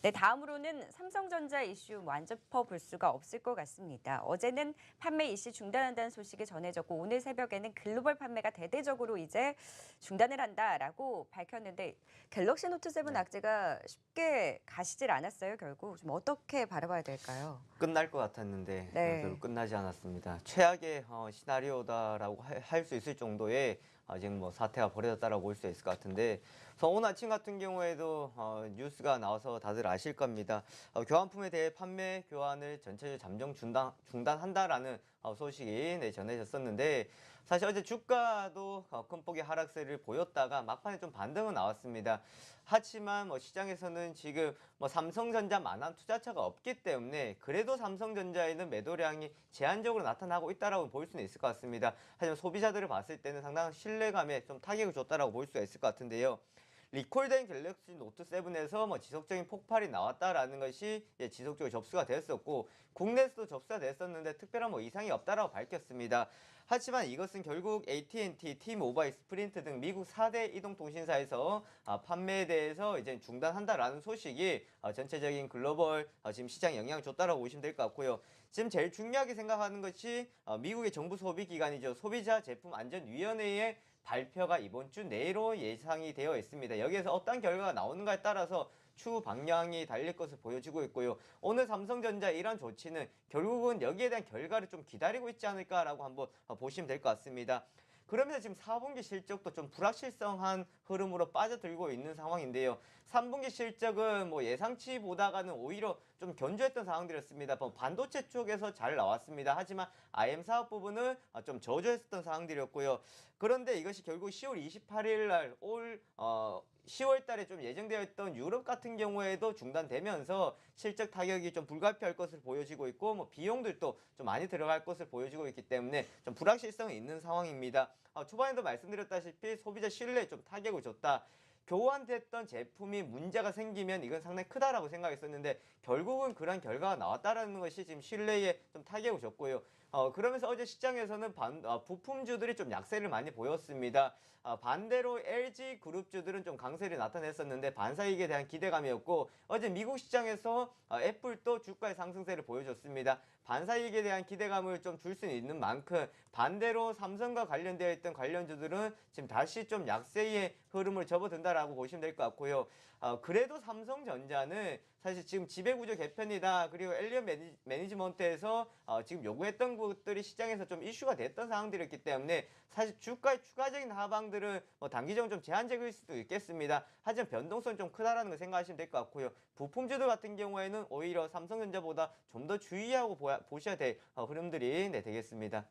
네, 다음으로는 삼성전자 이슈 완전 짚어볼 수가 없을 것 같습니다. 어제는 판매 일시 중단한다는 소식이 전해졌고 오늘 새벽에는 글로벌 판매가 대대적으로 이제 중단을 한다라고 밝혔는데 갤럭시 노트 7 악재가 쉽게 가시질 않았어요, 결국. 좀 어떻게 바라봐야 될까요? 끝날 것 같았는데 네. 결국 끝나지 않았습니다. 최악의 시나리오다라고 할 수 있을 정도의 지금 뭐 사태가 벌어졌다라고 볼 수 있을 것 같은데, 그래서 오늘 아침 같은 경우에도 뉴스가 나와서 다들 아실 겁니다. 교환품에 대해 판매 교환을 전체적으로 잠정 중단한다라는 소식이 전해졌었는데, 사실 어제 주가도 큰 폭의 하락세를 보였다가 막판에 좀 반등은 나왔습니다. 하지만 뭐 시장에서는 지금 뭐 삼성전자만한 투자처가 없기 때문에 그래도 삼성전자에는 매도량이 제한적으로 나타나고 있다라고 볼 수는 있을 것 같습니다. 하지만 소비자들을 봤을 때는 상당한 신뢰감에 좀 타격을 줬다라고 볼 수가 있을 것 같은데요. 리콜된 갤럭시 노트 7에서 뭐 지속적인 폭발이 나왔다라는 것이 지속적으로 접수가 됐었고, 국내에서도 접수가 됐었는데 특별한 뭐 이상이 없다라고 밝혔습니다. 하지만 이것은 결국 AT&T, T-모바일, 스프린트 등 미국 4대 이동통신사에서 판매에 대해서 이제 중단한다라는 소식이 전체적인 글로벌 지금 시장에 영향을 줬다라고 보시면 될 것 같고요. 지금 제일 중요하게 생각하는 것이 미국의 정부 소비기관이죠. 소비자제품안전위원회의 발표가 이번 주 내로 예상이 되어 있습니다. 여기에서 어떤 결과가 나오는가에 따라서 추후 방향이 달릴 것을 보여지고 있고요. 오늘 삼성전자 이런 조치는 결국은 여기에 대한 결과를 좀 기다리고 있지 않을까라고 한번 보시면 될 것 같습니다. 그러면서 지금 4분기 실적도 좀 불확실성한 흐름으로 빠져들고 있는 상황인데요. 3분기 실적은 뭐 예상치보다가는 오히려 좀 견조했던 상황들이었습니다. 반도체 쪽에서 잘 나왔습니다. 하지만 IM 사업 부분은 좀 저조했었던 상황들이었고요. 그런데 이것이 결국 10월 28일 날 10월 달에 좀 예정되어 있던 유럽 같은 경우에도 중단되면서 실적 타격이 좀 불가피할 것을 보여지고 있고, 뭐 비용들도 좀 많이 들어갈 것을 보여지고 있기 때문에 좀 불확실성이 있는 상황입니다. 초반에도 말씀드렸다시피 소비자 신뢰에 좀 타격을 줬다. 교환됐던 제품이 문제가 생기면 이건 상당히 크다라고 생각했었는데 결국은 그런 결과가 나왔다라는 것이 지금 신뢰에 좀 타격을 줬고요. 그러면서 어제 시장에서는 부품주들이 좀 약세를 많이 보였습니다. 반대로 LG 그룹주들은 좀 강세를 나타냈었는데 반사이익에 대한 기대감이었고, 어제 미국 시장에서 애플도 주가의 상승세를 보여줬습니다. 반사이익에 대한 기대감을 좀 줄 수 있는 만큼 반대로 삼성과 관련되어 있던 관련주들은 지금 다시 좀 약세의 흐름을 접어든다라고 보시면 될 것 같고요. 그래도 삼성전자는 사실 지금 지배구조 개편이다, 그리고 엘리엇 매니지먼트에서 지금 요구했던 것들이 시장에서 좀 이슈가 됐던 상황들이었기 때문에 사실 주가의 추가적인 하방들은 뭐 단기적으로 좀 제한적일 수도 있겠습니다. 하지만 변동성이 좀 크다라는 걸 생각하시면 될 것 같고요. 부품주들 같은 경우에는 오히려 삼성전자보다 좀 더 주의하고 보셔야 될 흐름들이 되겠습니다.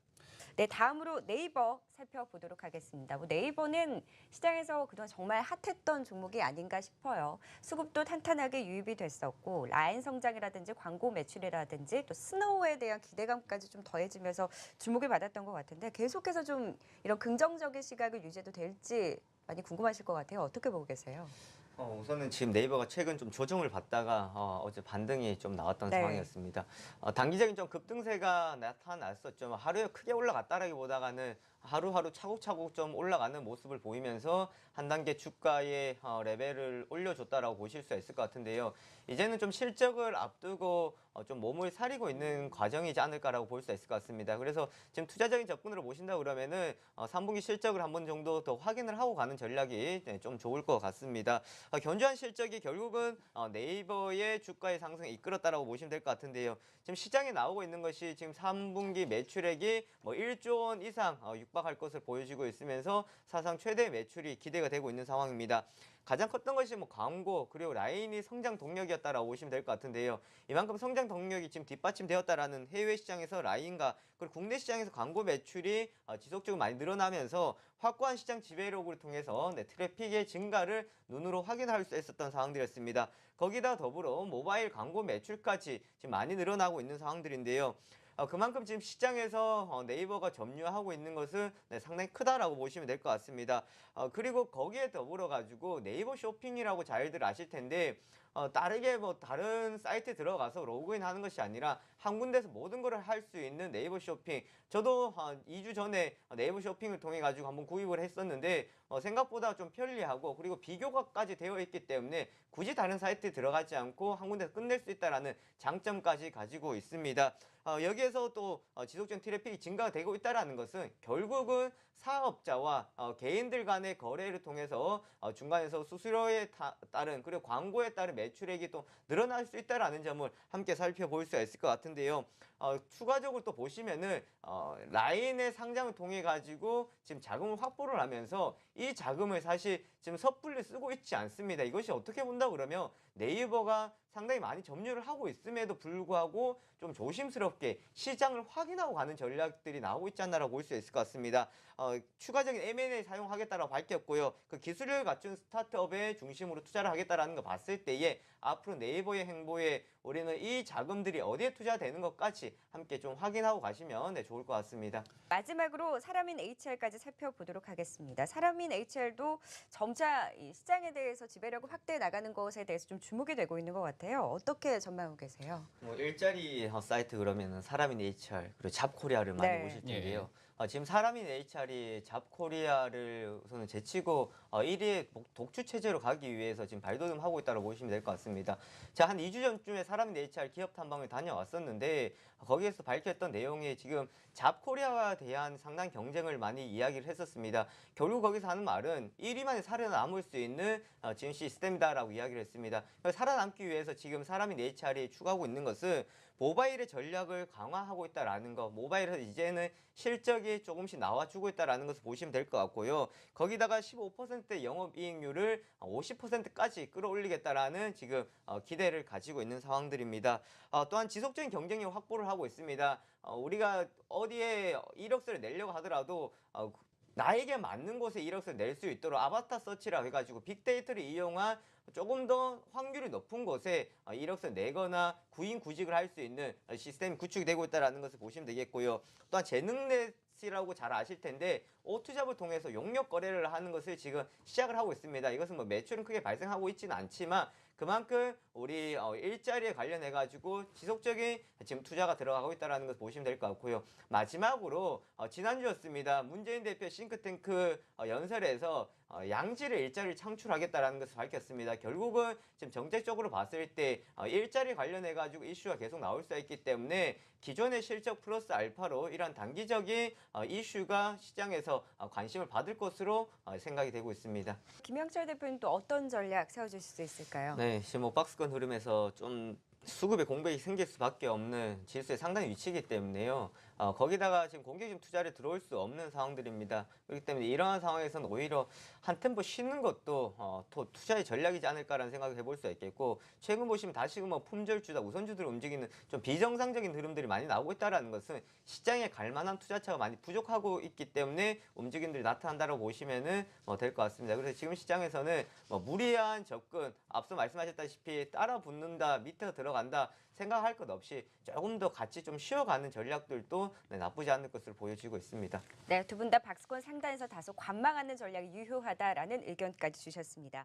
네, 다음으로 네이버 살펴보도록 하겠습니다. 뭐 네이버는 시장에서 그동안 정말 핫했던 종목이 아닌가 싶어요. 수급도 탄탄하게 유입이 됐었고 라인 성장이라든지 광고 매출이라든지 또 스노우에 대한 기대감까지 좀 더해지면서 주목을 받았던 것 같은데 계속해서 좀 이런 긍정적인 시각을 유지해도 될지 많이 궁금하실 것 같아요. 어떻게 보고 계세요? 우선은 지금 네이버가 최근 좀 조정을 받다가 어제 반등이 좀 나왔던 네. 상황이었습니다. 단기적인 좀 급등세가 나타났었죠. 하루에 크게 올라갔다라기보다는 하루하루 차곡차곡 좀 올라가는 모습을 보이면서 한 단계 주가의 레벨을 올려줬다라고 보실 수 있을 것 같은데요. 이제는 좀 실적을 앞두고 좀 몸을 사리고 있는 과정이지 않을까라고 볼 수 있을 것 같습니다. 그래서 지금 투자적인 접근으로 보신다 그러면은 3분기 실적을 한 번 정도 더 확인을 하고 가는 전략이 좀 좋을 것 같습니다. 견조한 실적이 결국은 네이버의 주가의 상승에 이끌었다라고 보시면 될 것 같은데요. 지금 시장에 나오고 있는 것이 지금 3분기 매출액이 뭐 1조 원 이상 육박할 것을 보여지고 있으면서 사상 최대 매출이 기대가 되고 있는 상황입니다. 가장 컸던 것이 뭐 광고 그리고 라인이 성장 동력이었다라고 보시면 될 것 같은데요. 이만큼 성장 동력이 지금 뒷받침되었다라는 해외 시장에서 라인과 그리고 국내 시장에서 광고 매출이 지속적으로 많이 늘어나면서 확고한 시장 지배력을 통해서 트래픽의 증가를 눈으로 확인할 수 있었던 상황들이었습니다. 거기다 더불어 모바일 광고 매출까지 지금 많이 늘어나고 있는 상황들인데요. 그만큼 지금 시장에서 네이버가 점유하고 있는 것은 상당히 크다라고 보시면 될 것 같습니다. 그리고 거기에 더불어 가지고 네이버 쇼핑이라고 잘들 아실 텐데 다르게 뭐 다른 사이트에 들어가서 로그인하는 것이 아니라 한 군데서 모든 걸 할 수 있는 네이버 쇼핑. 저도 한 2주 전에 네이버 쇼핑을 통해 가지고 한번 구입을 했었는데 생각보다 좀 편리하고 그리고 비교가까지 되어 있기 때문에 굳이 다른 사이트에 들어가지 않고 한 군데서 끝낼 수 있다라는 장점까지 가지고 있습니다. 여기에서 또 지속적인 트래픽이 증가되고 있다는 것은 결국은 사업자와 개인들 간의 거래를 통해서 중간에서 수수료에 따른 그리고 광고에 따른 매출액이 또 늘어날 수 있다는 점을 함께 살펴볼 수가 있을 것 같은데요. 추가적으로 또 보시면은 라인의 상장을 통해 가지고 지금 자금을 확보를 하면서 이 자금을 사실 지금 섣불리 쓰고 있지 않습니다. 이것이 어떻게 본다 그러면 네이버가 상당히 많이 점유를 하고 있음에도 불구하고 좀 조심스럽게 시장을 확인하고 가는 전략들이 나오고 있지 않나라고 볼 수 있을 것 같습니다. 추가적인 M&A 사용하겠다라고 밝혔고요. 그 기술을 갖춘 스타트업의 중심으로 투자를 하겠다라는 거 봤을 때에 앞으로 네이버의 행보에 우리는 이 자금들이 어디에 투자되는 것까지 함께 좀 확인하고 가시면 좋을 것 같습니다. 마지막으로 사람인 HR까지 살펴보도록 하겠습니다. 사람인 HR도 점차 이 시장에 대해서 지배력을 확대해 나가는 것에 대해서 좀 주목이 되고 있는 것 같아요. 어떻게 전망하고 계세요? 뭐 일자리 사이트 그러면은 사람인 HR 그리고 잡코리아를 많이 네. 보실 텐데요. 지금 사람인 HR이 잡코리아를 우선은 제치고 1위의 독주 체제로 가기 위해서 지금 발돋움하고 있다고 보시면 될 것 같습니다. 자, 한 2주 전쯤에 사람인 HR 기업 탐방을 다녀왔었는데 거기에서 밝혔던 내용이 지금 잡코리아와 대한 상당 경쟁을 많이 이야기를 했었습니다. 결국 거기서 하는 말은 1위만에 살아남을 수 있는 지금 시스템이다라고 이야기를 했습니다. 살아남기 위해서 지금 사람인 HR이 추구하고 있는 것은 모바일의 전략을 강화하고 있다라는 거, 모바일에서 이제는 실적이 조금씩 나와주고 있다라는 것을 보시면 될 것 같고요. 거기다가 15%의 영업이익률을 50%까지 끌어올리겠다라는 지금 기대를 가지고 있는 상황들입니다. 또한 지속적인 경쟁력 확보를 하고 있습니다. 우리가 어디에 이력서를 내려고 하더라도 나에게 맞는 곳에 이력서를 낼 수 있도록 아바타 서치라 해가지고 빅데이터를 이용한 조금 더 확률이 높은 곳에 이력서 내거나 구인 구직을 할 수 있는 시스템이 구축이 되고 있다는 것을 보시면 되겠고요. 또한 재능넷이라고 잘 아실 텐데 오투잡을 통해서 용역 거래를 하는 것을 지금 시작을 하고 있습니다. 이것은 뭐 매출은 크게 발생하고 있지는 않지만 그만큼 우리 일자리에 관련해 가지고 지속적인 지금 투자가 들어가고 있다는 것을 보시면 될 것 같고요. 마지막으로 지난주였습니다. 문재인 대표 싱크탱크 연설에서 양질의 일자리를 창출하겠다는 것을 밝혔습니다. 결국은 지금 정책적으로 봤을 때 일자리 관련해 가지고 이슈가 계속 나올 수 있기 때문에 기존의 실적 플러스 알파로 이러한 단기적인 이슈가 시장에서 관심을 받을 것으로 생각이 되고 있습니다. 김영철 대표는 또 어떤 전략 세워주실 수 있을까요? 네, 지금 뭐 박스권 흐름에서 좀 수급에 공백이 생길 수밖에 없는 지수에 상당히 위치이기 때문에요. 거기다가 지금 공격적인 투자를 들어올 수 없는 상황들입니다. 그렇기 때문에 이러한 상황에서는 오히려 한 템포 쉬는 것도 또 투자의 전략이지 않을까라는 생각을 해볼 수가 있겠고 최근 보시면 다시금 뭐 품절주다 우선주들을 움직이는 좀 비정상적인 흐름들이 많이 나오고 있다는 것은 시장에 갈 만한 투자처가 많이 부족하고 있기 때문에 움직임들이 나타난다고 보시면은 될 것 같습니다. 그래서 지금 시장에서는 무리한 접근, 앞서 말씀하셨다시피 따라 붙는다, 밑에서 들어간다 생각할 것 없이 조금 더 같이 좀 쉬어가는 전략들도 나쁘지 않을 것으로 보여지고 있습니다. 네, 두 분 다 박스권 상단에서 다소 관망하는 전략이 유효하다라는 의견까지 주셨습니다.